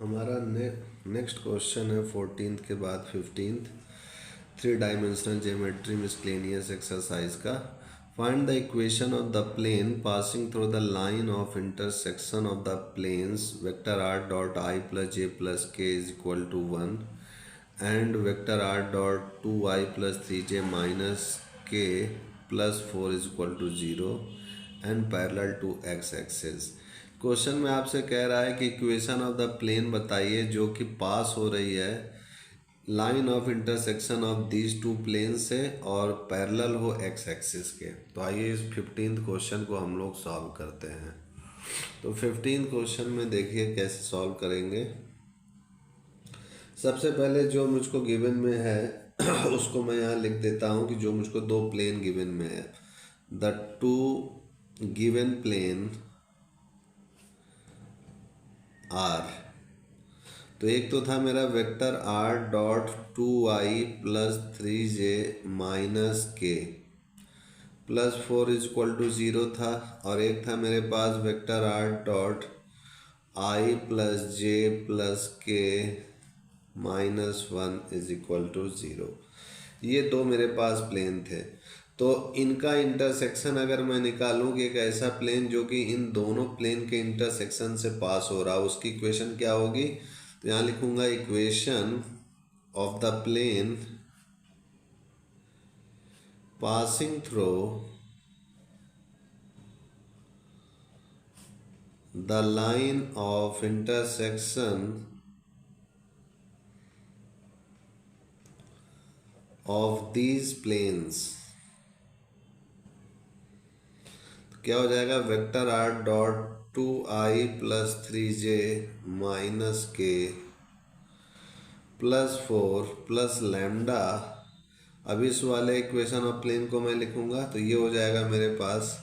हमारा next question है 14th के बाद 15th 3 dimensional geometry miscellaneous exercise का। Find the equation of the plane passing through the line of intersection of the planes vector r dot i plus j plus k is equal to 1 and vector r dot 2i plus 3j minus k plus 4 is equal to 0 and parallel to x axis. Question में आपसे कह रहा है कि equation of the plane बताइए जो कि पास हो रही है line of intersection of these two plane से और पैरेलल हो एक्स एक्सिस के। तो आइए इस 15th क्वेश्चन को हम लोग सॉल्व करते हैं। तो 15th क्वेश्चन में देखिए कैसे सॉल्व करेंगे। सबसे पहले जो मुझको गिवन में है उसको मैं यहाँ लिख देता हूँ कि जो मुझको दो प्लेन गिवन में है। The two given plane are, तो एक तो था मेरा vector r dot 2i plus 3j minus k plus 4 is equal to 0 था, और एक था मेरे पास vector r dot i plus j plus k minus 1 is equal to 0। ये दो मेरे पास प्लेन थे। तो इनका इंटरसेक्शन अगर मैं निकालूं कि एक ऐसा प्लेन जो कि इन दोनों प्लेन के इंटरसेक्शन से पास हो रहा, उसकी इक्वेशन क्या होगी। तो यहाँ लिखूंगा equation of the plane passing through the line of intersection of these planes, क्या हो जाएगा vector r dot 2i plus 3j minus k plus 4 plus lambda. अब इस वाले इक्वेशन ऑफ प्लेन को मैं लिखूंगा तो ये हो जाएगा मेरे पास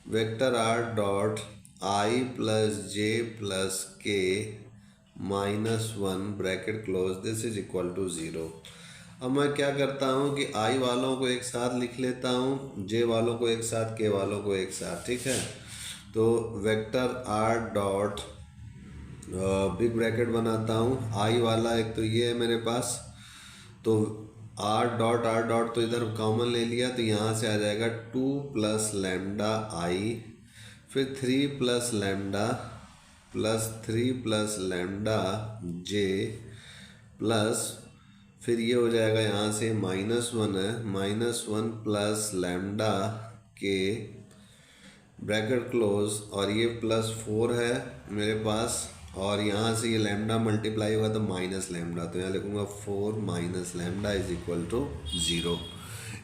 vector r dot i plus j plus k minus 1 bracket close this is equal to 0। अब मैं क्या करता हूँ कि आई वालों को एक साथ लिख लेता हूँ, जे वालों को एक साथ, के वालों को एक साथ, ठीक है। तो vector r dot big bracket बनाता हूँ, आई वाला एक तो ये है मेरे पास, तो आर डॉट तो इधर कॉमन ले लिया तो यहाँ से आ जाएगा 2 प्लस लैम्डा आई, फिर 3 plus lambda plus 3 plus lambda j plus, फिर ये हो जाएगा यहाँ से -1 है, -1 plus lambda k bracket close, और ये +4 है मेरे पास, और यहाँ से ये लैम्डा मल्टीप्लाई हुआ तो माइनस लैम्डा, तो यहाँ लिखूँगा 4 minus lambda is equal to 0।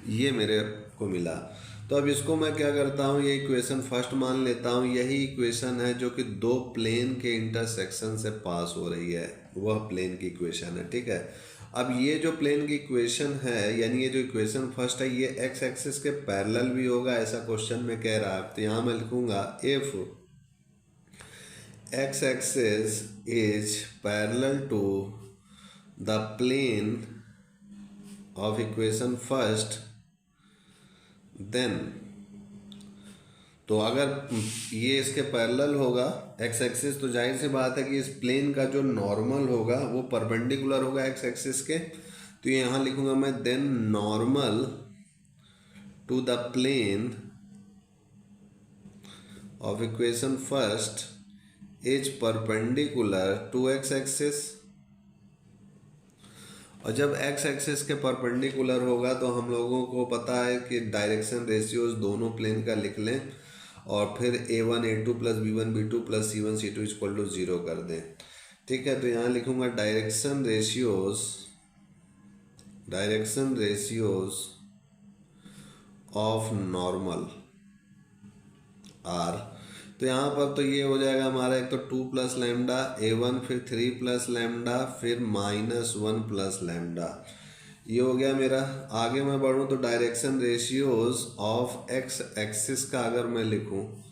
ये मेरे को मिला। तो अब इसको मैं क्या करता हूँ, ये इक्वेशन फर्स्ट मान लेता हूँ। यही इक्वेशन है जो कि दो प्लेन के इंटरसेक्शन से पास हो रही है, वह प्लेन की इक्वेशन है, ठीक है। अब ये जो प्लेन की इक्वेशन है, यानी ये जो इक्वेशन फर्स्ट है, ये एक्स एक्सिस के पैरेलल भी होगा, ऐसा क्वेश्चन में कह रहा है। तो यहाँ मैं लिखूंगा if x axis is parallel to the plane of equation first then, तो अगर ये इसके पैरेलल होगा एक्स एक्सिस, तो जाहिर सी बात है कि इस प्लेन का जो नॉर्मल होगा वो परपेंडिकुलर होगा एक्स एक्सिस के। तो यहाँ लिखूंगा मैं then normal to the plane of equation first is perpendicular to x axis. और जब एक्स एक्सिस के परपेंडिकुलर होगा तो हम लोगों को पता है कि डायरेक्शन रेशियोज दोनों प्लेन का लिख लें, और फिर a1 a2 plus b1 b2 plus c1 c2 equal to 0 कर दें, ठीक है। तो यहाँ लिखूंगा direction ratios of normal are. तो यहाँ पर तो ये हो जाएगा हमारा एक तो 2 प्लस लैम्डा a1, फिर 3 प्लस लैम्डा, फिर -1 प्लस लैम्डा, ये हो गया मेरा। आगे मैं बढ़ूँ तो direction ratios of x axis का अगर मैं लिखूँ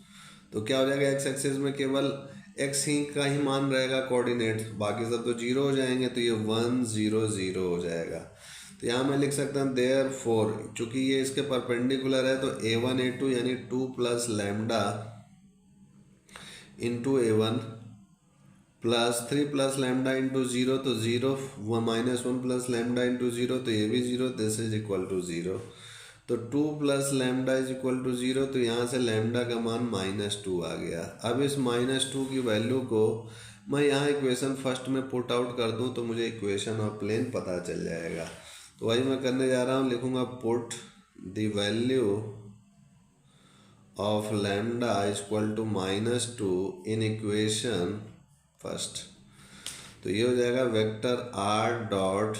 तो क्या हो जाएगा, एक्स एक्सिस में केवल एक्स ही का ही मान रहेगा कोऑर्डिनेट, बाकी सब तो 0 हो जाएंगे, तो ये 1 0 0 हो जाएगा। तो यहाँ मैं लिख सकता हूँ देयरफॉर, चूँकि ये इसके परपेंडिकुलर है, तो a1 a2 यानी 2 plus lambda into a1 plus 3 plus lambda into zero तो zero, -1 plus lambda into zero तो ये भी zero, this is equal to zero. तो 2 plus lambda is equal to zero, तो यहाँ से लैम्डा का मान -2 आ गया। अब इस -2 की वैल्यू को मैं यहाँ इक्वेशन फर्स्ट में पुट आउट कर दूँ तो मुझे इक्वेशन ऑफ प्लेन पता चल जाएगा। तो वही मैं करने जा रहा हूँ, लिखूँगा put the value of lambda is equal to -2 in equation first. तो ये हो जाएगा वेक्टर आर डॉट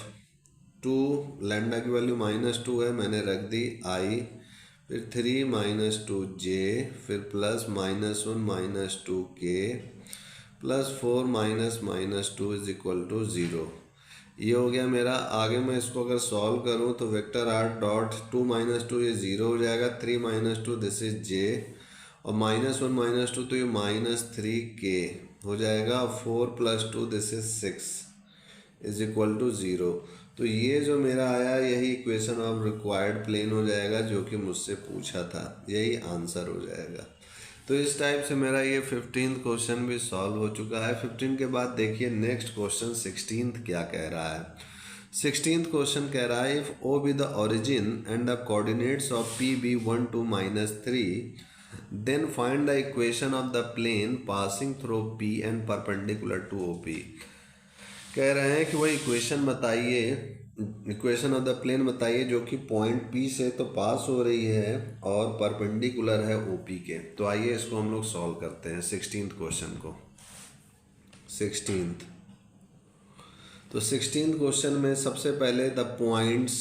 2, लैम्डा की वैल्यू -2 है, मैंने रख दी आई, फिर 3 - 2 जे, फिर plus -1 - 2 k, plus 4 - 2 is equal to zero. ये हो गया मेरा। आगे मैं इसको अगर सॉल्व करूँ तो वेक्टर आर डॉट 2 - 2 ये ज़ीरो हो जाएगा, 3 - 2 दिस इज जे, और -1 - 2 तो ये -3 के हो जाएगा, 4 + 2 this is 6 is equal to zero. तो ये जो मेरा आया यही इक्वेशन ऑफ रिक्वायर्ड प्लेन हो जाएगा जो कि मुझसे पूछा था, यही आंसर हो जाएगा। तो इस टाइप से मेरा ये 15th क्वेश्चन भी सॉल्व हो चुका है। 15 के बाद देखिए नेक्स्ट क्वेश्चन 16th क्या कह रहा है। 16th क्वेश्चन कह रहा है, if O be the origin and the coordinates of P be 1 2 -3 then find the equation of the plane passing through P and perpendicular to O P. कह रहे हैं कि वही इक्वेशन बताइए, इक्वेशन ऑफ द प्लेन बताइए जो कि point P से तो पास हो रही है और परपेंडिकुलर है ओपी के। तो आइए इसको हम लोग सॉल्व करते हैं 16th क्वेश्चन को। 16th, तो 16th क्वेश्चन में सबसे पहले द पॉइंट्स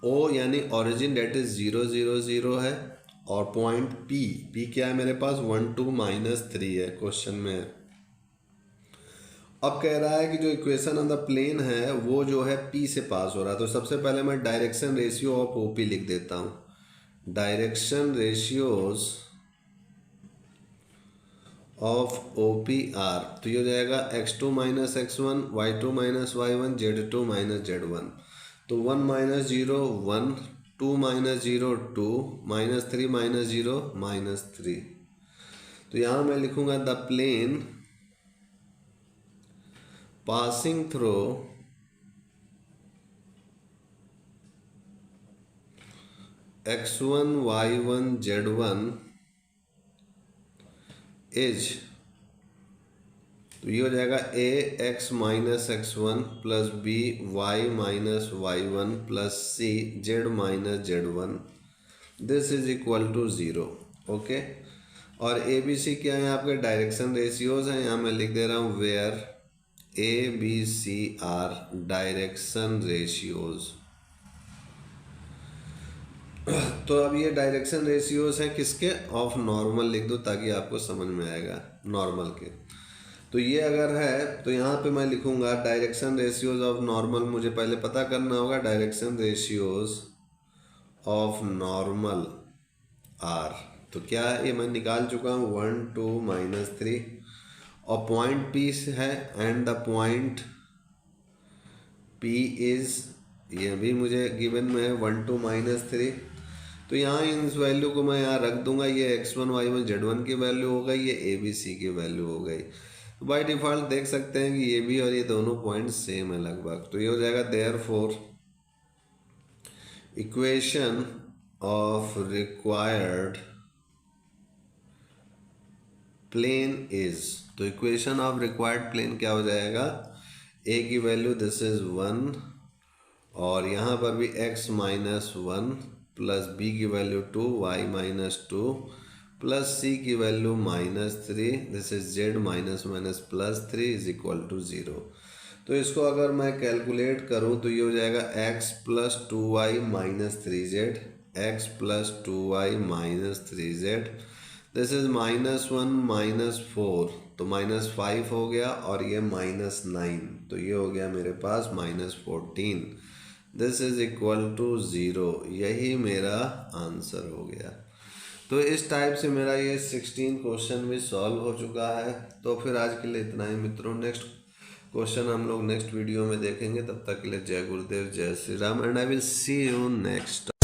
ओ यानी ओरिजिन डेट इज 0 0 0 है, और पॉइंट पी क्या है मेरे पास 1 2 -3 है क्वेश्चन में। अब कह रहा है कि जो इक्वेशन ऑफ द प्लेन है वो जो है पी से पास हो रहा है। तो सबसे पहले मैं डायरेक्शन रेशियो ऑफ ओपी लिख देता हूँ। Direction ratios of O P are, तो ये हो जाएगा x2 - x1, y2 - y1, z2 - z1। तो 1 - 0 1, 2 - 0 2, -3 - 0 -3। तो यहाँ मैं लिखूँगा the plane passing through x1 y1 z1 is, तो ये हो जाएगा a x - x1 plus b y - y1 plus c z - z1 this is equal to 0। Okay, और ए बी सी क्या है आपके डायरेक्शन रेशियोज हैं। यहाँ मैं लिख दे रहा हूँ where A B C are direction ratios. तो अब ये डायरेक्शन रेशियोज हैं किसके, ऑफ नॉर्मल लिख दो ताकि आपको समझ में आएगा नॉर्मल के। तो ये अगर है तो यहाँ पे मैं लिखूँगा डायरेक्शन रेशियोज ऑफ नॉर्मल, मुझे पहले पता करना होगा direction ratios of normal are. तो क्या है ये मैं निकाल चुका हूँ 1 2 -3, और पॉइंट पी है and the point P is, ये भी मुझे गिवन में है 1 2 -3। तो यहाँ इन वैल्यू को मैं यहाँ रख दूंगा, ये x1 y1 z1 की वैल्यू हो गई, ये ए बी सी की वैल्यू हो गई। तो बाय डिफ़ॉल्ट देख सकते हैं कि ये भी और ये दोनों पॉइंट सेम है लगभग। तो ये हो जाएगा therefore equation of required plane is, तो इक्वेशन ऑफ रिक्वायर्ड प्लेन क्या हो जाएगा, ए की वैल्यू दिस इज 1, और यहाँ पर भी x - 1 प्लस बी की वैल्यू 2, y - 2 प्लस सी की value -3, this is z -+3 is equal to 0। तो इसको अगर मैं कैलकुलेट करूँ तो ये हो जाएगा x + 2y - 3z, x + 2y - 3z, this is -1 - 4 तो -5 हो गया, और ये -9 तो ये हो गया मेरे पास -14, दिस इज इक्वल टू 0। यही मेरा आंसर हो गया। तो इस टाइप से मेरा ये 16 क्वेश्चन भी सॉल्व हो चुका है। तो फिर आज के लिए इतना ही मित्रों, नेक्स्ट क्वेश्चन हम लोग नेक्स्ट वीडियो में देखेंगे। तब तक के लिए जय गुरुदेव, जय Shri Ram, and I will see you next.